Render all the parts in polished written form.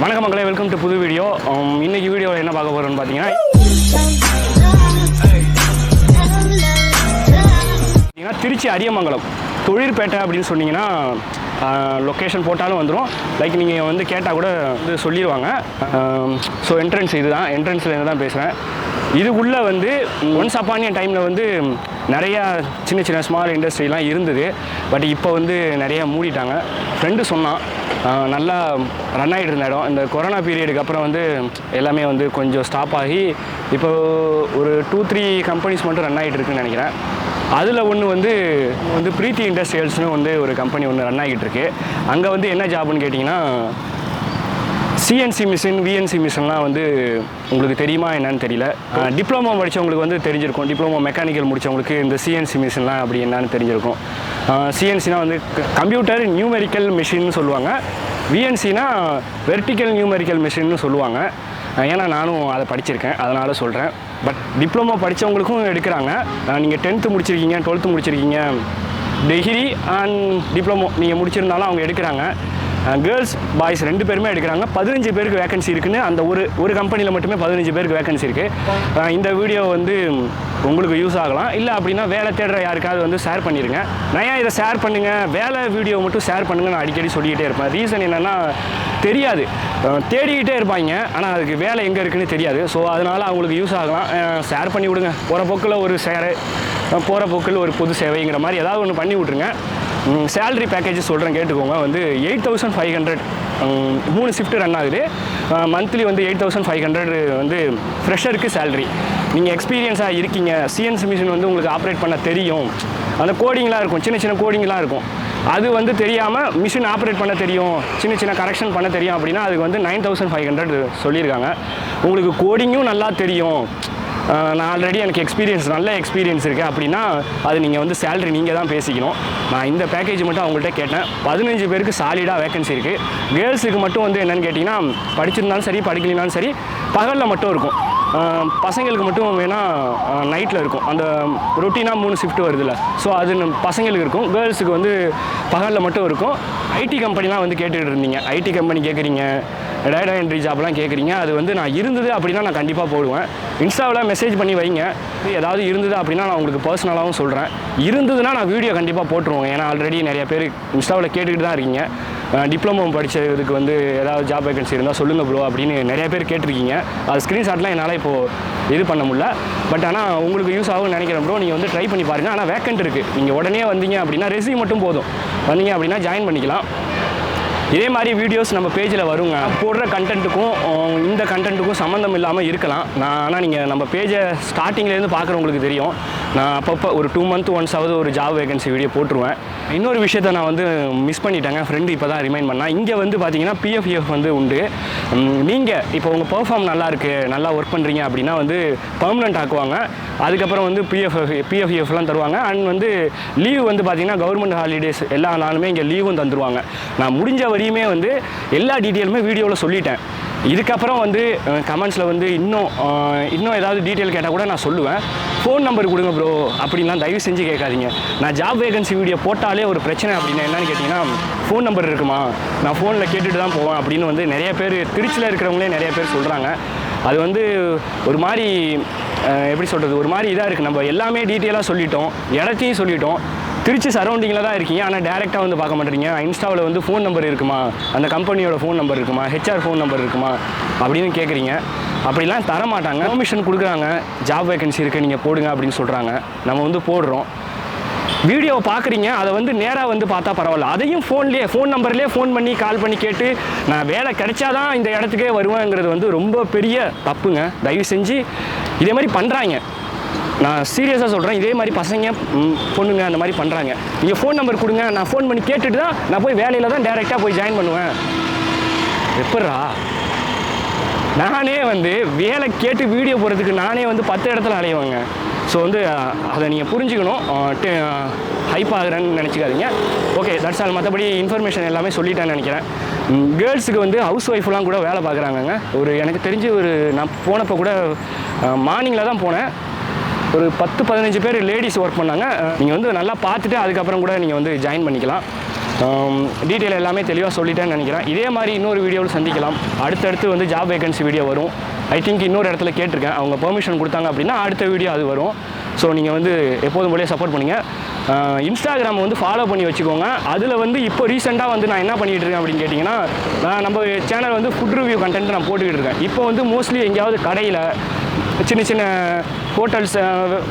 வணக்கம் மக்களே, welcome to புது வீடியோ. இன்னைக்கு வீடியோவில் என்ன பார்க்க போகிறோம்னு பார்த்தீங்கன்னா திருச்சி அரியமங்கலம் தொழிற்பேட்டை அப்படின்னு சொன்னீங்கன்னா லொக்கேஷன் போட்டாலும் வந்துடும். லைக் நீங்கள் வந்து கேட்டால் கூட வந்து சொல்லிடுவாங்க. ஸோ என்ட்ரன்ஸ் இதுதான், என்ட்ரன்ஸ்லேருந்து தான் பேசுகிறேன். இதுக்குள்ளே வந்து ஒன்ஸ் அப்பானிய டைமில் வந்து நிறையா சின்ன சின்ன ஸ்மால் இண்டஸ்ட்ரிலாம் இருந்தது. பட் இப்போ வந்து நிறையா மூடிட்டாங்க. ஃப்ரெண்டு சொன்னான் நல்லா ரன் ஆகிட்டு இருந்த இடம். இந்த கொரோனா பீரியடுக்கு அப்புறம் வந்து எல்லாமே வந்து கொஞ்சம் ஸ்டாப் ஆகி இப்போ ஒரு 2-3 கம்பெனிஸ் மட்டும் ரன் ஆகிட்டு இருக்குன்னு நினைக்கிறேன். அதில் ஒன்று வந்து பிரீத்தி இண்டஸ்ட்ரியல்ஸ்னு வந்து ஒரு கம்பெனி ஒன்று ரன் ஆகிட்டு இருக்கு. அங்கே வந்து என்ன ஜாப்னு கேட்டிங்கன்னா சிஎன்சி மிஷின், விஎன்சி மிஷின்லாம் வந்து உங்களுக்கு தெரியுமா என்னன்னு தெரியல. டிப்ளமோ படித்தவங்களுக்கு வந்து தெரிஞ்சிருக்கும். டிப்ளமோ மெக்கானிக்கல் முடித்தவங்களுக்கு இந்த சிஎன்சி மிஷின்லாம் அப்படி என்னன்னு தெரிஞ்சிருக்கும். சிஎன்சினா வந்து கம்ப்யூட்டர் நியூமெரிக்கல் மிஷின்னு சொல்லுவாங்க. விஎன்சினா வெர்டிக்கல் நியூமெரிக்கல் மிஷின்னு சொல்லுவாங்க. ஏன்னா நானும் அதை படிச்சிருக்கேன், அதனால் சொல்கிறேன். பட் டிப்ளமோ படித்தவங்களுக்கும் எடுக்கிறாங்க. நீங்கள் 10th முடிச்சிருக்கீங்க, 12th முடிச்சிருக்கீங்க, டிகிரி அண்ட் டிப்ளமோ நீங்கள் முடிச்சிருந்தாலும் அவங்க எடுக்கிறாங்க. கேர்ள்ஸ் பாய்ஸ் 2 பேருமே எடுக்கிறாங்க. 15 பேருக்கு வேக்கன்சி இருக்குன்னு அந்த ஒரு கம்பெனியில் மட்டுமே 15 பேருக்கு வேக்கன்சி இருக்குது. இந்த வீடியோ வந்து உங்களுக்கு யூஸ் ஆகலாம். இல்லை அப்படின்னா வேலை தேடுற யாருக்காவது வந்து ஷேர் பண்ணிடுங்க. நான் ஏன் இதை ஷேர் பண்ணுங்கள், வேலை வீடியோ மட்டும் ஷேர் பண்ணுங்கள் நான் அடிக்கடி சொல்லிக்கிட்டே இருப்பேன். ரீசன் என்னென்னா தெரியாது, தேடிக்கிட்டே இருப்பாங்க, ஆனால் அதுக்கு வேலை எங்கே இருக்குன்னு தெரியாது. ஸோ அதனால் அவங்களுக்கு யூஸ் ஆகலாம். ஷேர் பண்ணி விடுங்க. போகிற போக்கில் ஒரு ஷேரு, போகிற போக்கில் ஒரு பொது சேவைங்கிற மாதிரி ஏதாவது ஒன்று பண்ணி விட்ருங்க. சேலரி பேக்கேஜஸ் சொல்கிறேன் கேட்டுக்கோங்க. வந்து 8500 3 ஷிஃப்ட் ரன் ஆகுது. மந்த்லி வந்து 8500 வந்து ஃப்ரெஷருக்கு சேலரி. நீங்கள் எக்ஸ்பீரியன்ஸாக இருக்கீங்க, சிஎன்சி மிஷின் வந்து உங்களுக்கு ஆப்ரேட் பண்ண தெரியும், அந்த கோடிங்லாம் இருக்கும், சின்ன சின்ன கோடிங்லாம் இருக்கும், அது வந்து தெரியாமல் மிஷின் ஆப்ரேட் பண்ண தெரியும், சின்ன சின்ன கரெக்ஷன் பண்ண தெரியும் அப்படின்னா அதுக்கு வந்து 9500 சொல்லியிருக்காங்க. உங்களுக்கு கோடிங்கும் நல்லா தெரியும், நான் ஆல்ரெடி எனக்கு நல்ல எக்ஸ்பீரியன்ஸ் இருக்குது அப்படின்னா அது நீங்கள் வந்து சேலரி நீங்கள் தான் பேசிக்கணும். நான் இந்த பேக்கேஜ் மட்டும் அவங்கள்ட்ட கேட்டேன். 15 பேருக்கு சாலிடாக வேக்கன்சி இருக்குது. கேர்ள்ஸுக்கு மட்டும் வந்து என்னென்னு கேட்டிங்கன்னா படிச்சிருந்தாலும் சரி படிக்கலினாலும் சரி பகலில் மட்டும் இருக்கும். பசங்களுக்கு மட்டும் வேணால் நைட்டில் இருக்கும். அந்த ரொட்டீனாக 3 ஷிஃப்ட் வருதுல்ல, ஸோ அது பசங்களுக்கு இருக்கும். கேர்ள்ஸுக்கு வந்து பகலில் மட்டும் இருக்கும். ஐடி கம்பெனிலாம் வந்து கேட்டுக்கிட்டு இருந்தீங்க, ஐடி கம்பெனி கேட்குறீங்க, டேட்டா என்ட்ரி ஜாப்லாம் கேட்குறீங்க. அது வந்து நான் இருந்தது அப்படின்னா நான் கண்டிப்பாக போடுவேன். இன்ஸ்டாவில் மெசேஜ் பண்ணி வைங்க. ஏதாவது இருந்தது அப்படின்னா நான் உங்களுக்கு பர்சனலாகவும் சொல்கிறேன். இருந்ததுன்னா நான் வீடியோ கண்டிப்பாக போட்டுருவோம். ஏன்னா ஆல்ரெடி நிறைய பேர் இன்ஸ்டாவில் கேட்டுக்கிட்டு தான் இருக்கீங்க. டிப்ளமோ படித்ததுக்கு வந்து ஏதாவது ஜாப் வேகன்சி இருந்தால் சொல்லுங்கள் ப்ரோ அப்படின்னு நிறைய பேர் கேட்டிருக்கீங்க. அது ஸ்க்ரீன்ஷாட்லாம் என்னால் இப்போது இது பண்ண முடியல. பட் ஆனால் உங்களுக்கு யூஸ் ஆகும்னு நினைக்கிறேன் ப்ரோ. நீங்கள் வந்து ட்ரை பண்ணி பாருங்கள். ஆனால் வேக்கன்ட் இருக்குது. நீங்கள் உடனே வந்தீங்க அப்படின்னா ரெஸ்யூம் மட்டும் போதும், வந்தீங்க அப்படின்னா ஜாயின் பண்ணிக்கலாம். இதே மாதிரி வீடியோஸ் நம்ம பேஜில் வருங்க. போடுற கண்டென்ட்டுக்கும் இந்த கண்டென்ட்டுக்கும் சம்மந்தம் இல்லாமல் இருக்கலாம். ஆனால் நீங்கள் நம்ம பேஜை ஸ்டார்டிங்லேருந்து பார்க்குறவங்களுக்கு தெரியும். நான் அப்பப்போ ஒரு 2 month ஒன்ஸாவது ஒரு ஜாப் வேகன்சி வீடியோ போட்டுருவேன். இன்னொரு விஷயத்தை நான் வந்து மிஸ் பண்ணிட்டேங்க. ஃப்ரெண்டு இப்போ தான் ரிமைண்ட் பண்ணால். இங்கே வந்து பார்த்தீங்கன்னா பிஎஃப்இஎஃப் வந்து உண்டு. நீங்கள் இப்போ உங்கள் பெர்ஃபார்ம் நல்லா இருக்குது, நல்லா ஒர்க் பண்ணுறீங்க அப்படின்னா வந்து பர்மனெண்ட் ஆக்குவாங்க. அதுக்கப்புறம் வந்து பிஎஃப்இஎஃப்லாம் தருவாங்க. அண்ட் வந்து லீவ் வந்து பார்த்தீங்கன்னா கவர்மெண்ட் ஹாலிடேஸ் எல்லா நாளுமே இங்கே லீவும் தந்துடுவாங்க. நான் முடிஞ்ச வரையுமே வந்து எல்லா டீட்டெயிலுமே வீடியோவில் சொல்லிட்டேன். இதுக்கப்புறம் வந்து கமெண்ட்ஸில் வந்து இன்னும் ஏதாவது டீட்டெயில் கேட்டால் கூட நான் சொல்லுவேன். ஃபோன் நம்பர் கொடுங்க ப்ரோ அப்படின்லாம் தயவு செஞ்சு கேட்காதீங்க. நான் ஜாப் வேகன்சி வீடியோ போட்டாலே ஒரு பிரச்சனை அப்படின்னா என்னென்னு கேட்டிங்கன்னா ஃபோன் நம்பர் இருக்குமா, நான் ஃபோனில் கேட்டுட்டு தான் போவேன் அப்படின்னு வந்து நிறைய பேர் திருச்சியில் இருக்கிறவங்களே நிறைய பேர் சொல்கிறாங்க. அது வந்து ஒரு மாதிரி எப்படி சொல்கிறது, ஒரு மாதிரி இதாக இருக்குது. நம்ம எல்லாமே டீட்டெயிலாக சொல்லிட்டோம், இடத்தையும் சொல்லிட்டோம். திருச்சி சரௌண்டிங்கில் தான் இருக்கீங்க, ஆனால் டேரெக்டாக வந்து பார்க்க மாட்டேறீங்க. இன்ஸ்டாவில் வந்து ஃபோன் நம்பர் இருக்குமா, அந்த கம்பெனியோட ஃபோன் நம்பர் இருக்குமா, ஹெச்ஆர் ஃபோன் நம்பர் இருக்குமா அப்படின்னு கேட்குறீங்க. அப்படிலாம் தர மாட்டாங்க. பர்மிஷன் கொடுக்குறாங்க, ஜாப் வேகன்சி இருக்குது நீங்கள் போடுங்க அப்படின்னு சொல்கிறாங்க. நம்ம வந்து போடுறோம். வீடியோவை பார்க்குறீங்க, அதை வந்து நேராக வந்து பார்த்தா பரவாயில்ல. அதையும் ஃபோன் நம்பர்லேயே ஃபோன் பண்ணி கால் பண்ணி கேட்டு நான் வேலை கிடைச்சாதான் இந்த இடத்துக்கே வருவேங்கிறது வந்து ரொம்ப பெரிய தப்புங்க. தயவு செஞ்சு இதே மாதிரி பண்ணுறாங்க. நான் சீரியஸாக சொல்கிறேன். இதே மாதிரி பசங்க பொண்ணுங்க அந்த மாதிரி பண்ணுறாங்க. நீங்கள் ஃபோன் நம்பர் கொடுங்க, நான் ஃபோன் பண்ணி கேட்டுட்டு தான் நான் போய் வேலையில் தான் டேரெக்டாக போய் ஜாயின் பண்ணுவேன். எப்பட்றா? நானே வந்து வேலை கேட்டு வீடியோ போடுறதுக்கு நானே வந்து 10 இடத்துல அலையுவாங்க. ஸோ வந்து அதை நீங்கள் புரிஞ்சுக்கணும். ஹைப் ஆகுறேன்னு நினச்சிக்காதீங்க. Okay, that's all. மற்றபடி இன்ஃபர்மேஷன் எல்லாமே சொல்லிட்டேன்னு நினைக்கிறேன். கேர்ள்ஸுக்கு வந்து ஹவுஸ் ஒய்ஃப்லாம் கூட வேலை பார்க்குறாங்கங்க. எனக்கு தெரிஞ்சு நான் போனப்போ கூட மார்னிங்கில் தான் போனேன். ஒரு 10-15 பேர் லேடிஸ் ஒர்க் பண்ணாங்க. நீங்கள் வந்து நல்லா பார்த்துட்டு அதுக்கப்புறம் கூட நீங்கள் வந்து ஜாயின் பண்ணிக்கலாம். டீட்டெயில் எல்லாமே தெளிவாக சொல்லிட்டேன்னு நினைக்கிறேன். இதே மாதிரி இன்னொரு வீடியோவில் சந்திக்கலாம். அடுத்தடுத்து வந்து ஜாப் வேகன்சி வீடியோ வரும். ஐ திங்க் இன்னொரு இடத்துல கேட்டிருக்கேன், அவங்க பெர்மிஷன் கொடுத்தாங்க அப்படின்னா அடுத்த வீடியோ அது வரும். ஸோ நீங்கள் வந்து எப்போதும் போலயே சப்போர்ட் பண்ணுங்கள். இன்ஸ்டாகிராம் வந்து ஃபாலோ பண்ணி வச்சுக்கோங்க. அதில் வந்து இப்போ ரீசெண்டாக வந்து நான் என்ன பண்ணிகிட்டு இருக்கேன் அப்படின்னு கேட்டிங்கன்னா, நம்ம சேனல் வந்து ஃபுட் ரிவ்யூ கண்டென்ட் நான் போட்டுக்கிட்டு இருக்கேன். இப்போ வந்து மோஸ்ட்லி எங்கேயாவது கடையில் சின்ன சின்ன ஹோட்டல்ஸ்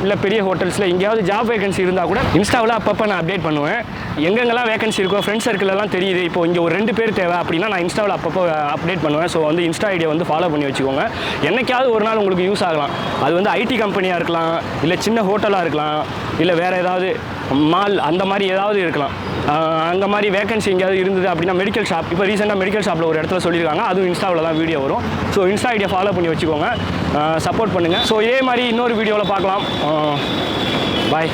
இல்லை பெரிய ஹோட்டல்ஸில் எங்கேயாவது ஜாப் வேகன்சி இருந்தால் கூட இன்ஸ்டாவில் அப்பப்போ நான் அப்டேட் பண்ணுவேன். எங்கெங்கெல்லாம் வேகன்சி இருக்கோ ஃப்ரெண்ட்ஸ் சர்க்கிளெல்லாம் தெரியுது, இப்போ இங்கே ஒரு 2 பேர் தேவை அப்படின்னா நான் இன்ஸ்டாவில் அப்பப்போ அப்டேட் பண்ணுவேன். ஸோ வந்து இன்ஸ்டா ஐடியை வந்து ஃபாலோ பண்ணி வச்சுக்கோங்க. என்னைக்காவது ஒரு நாள் உங்களுக்கு யூஸ் ஆகலாம். அது வந்து ஐடி கம்பெனியாக இருக்கலாம், இல்லை சின்ன ஹோட்டலாக இருக்கலாம், இல்லை வேறு ஏதாவது மால் அந்த மாதிரி ஏதாவது இருக்கலாம். அங்கே மாதிரி வேகன்சி எங்கேயாவது இருந்தது அப்படின்னா மெடிக்கல் ஷாப், இப்போ ரீசெண்டாக மெடிக்கல் ஷாப்பில் ஒரு இடத்துல சொல்லியிருக்காங்க, அதுவும் இன்ஸ்டாவில் தான் வீடியோ வரும். ஸோ இன்ஸ்டா ஐடியை ஃபாலோ பண்ணி வச்சுக்கோங்க, சப்போர்ட் பண்ணுங்கள். ஸோ இதே மாதிரி இன்னொரு வீடியோவில் பார்க்கலாம். பாய்.